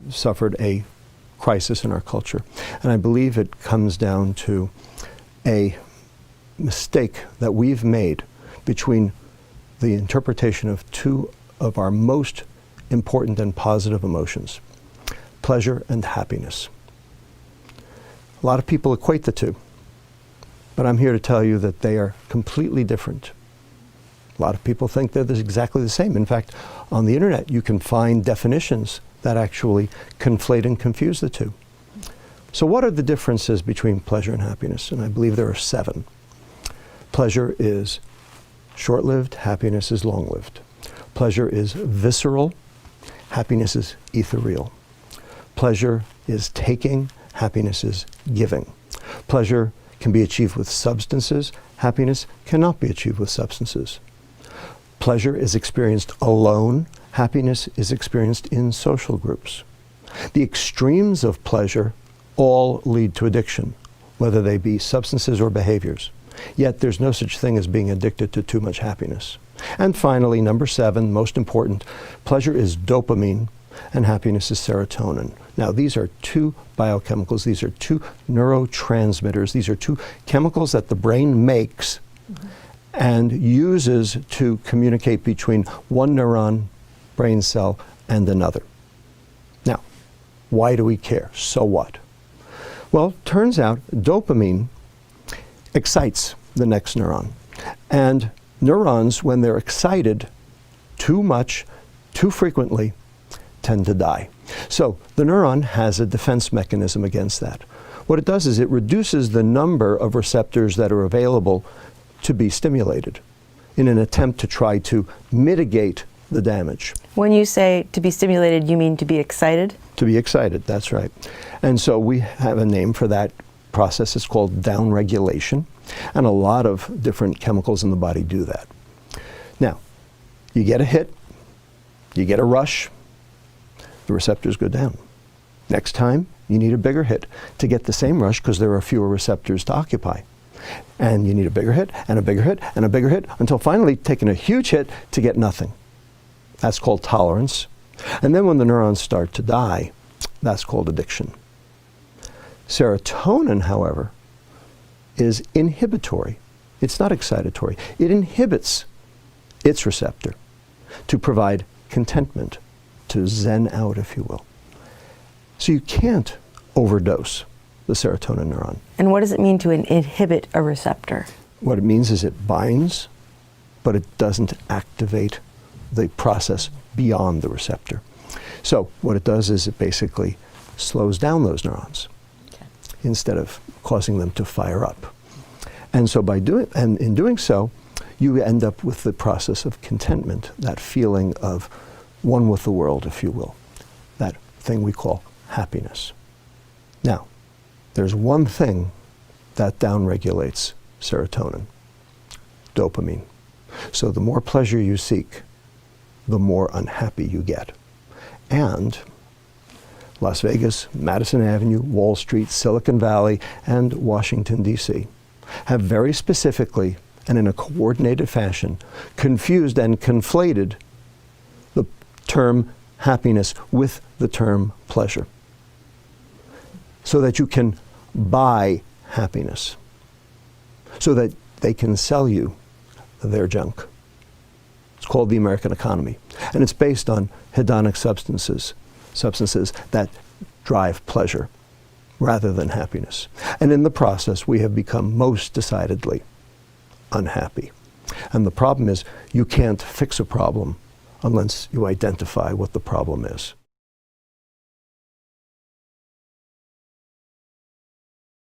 suffered a crisis in our culture. And I believe it comes down to a mistake that we've made between the interpretation of two of our most important and positive emotions, pleasure and happiness. A lot of people equate the two, but I'm here to tell you that they are completely different. A lot of people think they're exactly the same. In fact, on the internet, you can find definitions that actually conflate and confuse the two. So what are the differences between pleasure and happiness? And I believe there are 7. Pleasure is short-lived, happiness is long-lived. Pleasure is visceral, happiness is ethereal. Pleasure is taking, happiness is giving. Pleasure can be achieved with substances, happiness cannot be achieved with substances. Pleasure is experienced alone, happiness is experienced in social groups. The extremes of pleasure all lead to addiction, whether they be substances or behaviors. Yet there's no such thing as being addicted to too much happiness. And finally, number 7, most important, pleasure is dopamine and happiness is serotonin. Now, these are 2 biochemicals, these are 2 neurotransmitters, these are 2 chemicals that the brain makes and uses to communicate between one neuron, brain cell, and another. Now, why do we care? So what? Well, turns out dopamine excites the next neuron. And neurons, when they're excited too much, too frequently, tend to die. So the neuron has a defense mechanism against that. What it does is it reduces the number of receptors that are available to be stimulated in an attempt to try to mitigate the damage. When you say to be stimulated, you mean to be excited? To be excited, that's right. And so we have a name for that process. It's called downregulation. And a lot of different chemicals in the body do that. Now, you get a hit, you get a rush, the receptors go down. Next time, you need a bigger hit to get the same rush because there are fewer receptors to occupy. And you need a bigger hit, and a bigger hit, and a bigger hit, until finally taking a huge hit to get nothing. That's called tolerance. And then when the neurons start to die, that's called addiction. Serotonin, however, is inhibitory. It's not excitatory. It inhibits its receptor to provide contentment, to zen out, if you will. So you can't overdose the serotonin neuron. And what does it mean to inhibit a receptor? What it means is it binds, but it doesn't activate the process beyond the receptor. So what it does is it basically slows down those neurons instead of causing them to fire up. And so in doing so, you end up with the process of contentment, that feeling of one with the world, if you will, that thing we call happiness. Now, there's one thing that downregulates serotonin, dopamine. So the more pleasure you seek, the more unhappy you get. And Las Vegas, Madison Avenue, Wall Street, Silicon Valley, and Washington, D.C. have very specifically and in a coordinated fashion confused and conflated the term happiness with the term pleasure, so that you can buy happiness, so that they can sell you their junk. It's called the American economy, and it's based on hedonic substances that drive pleasure rather than happiness. And in the process, we have become most decidedly unhappy. And the problem is, you can't fix a problem unless you identify what the problem is.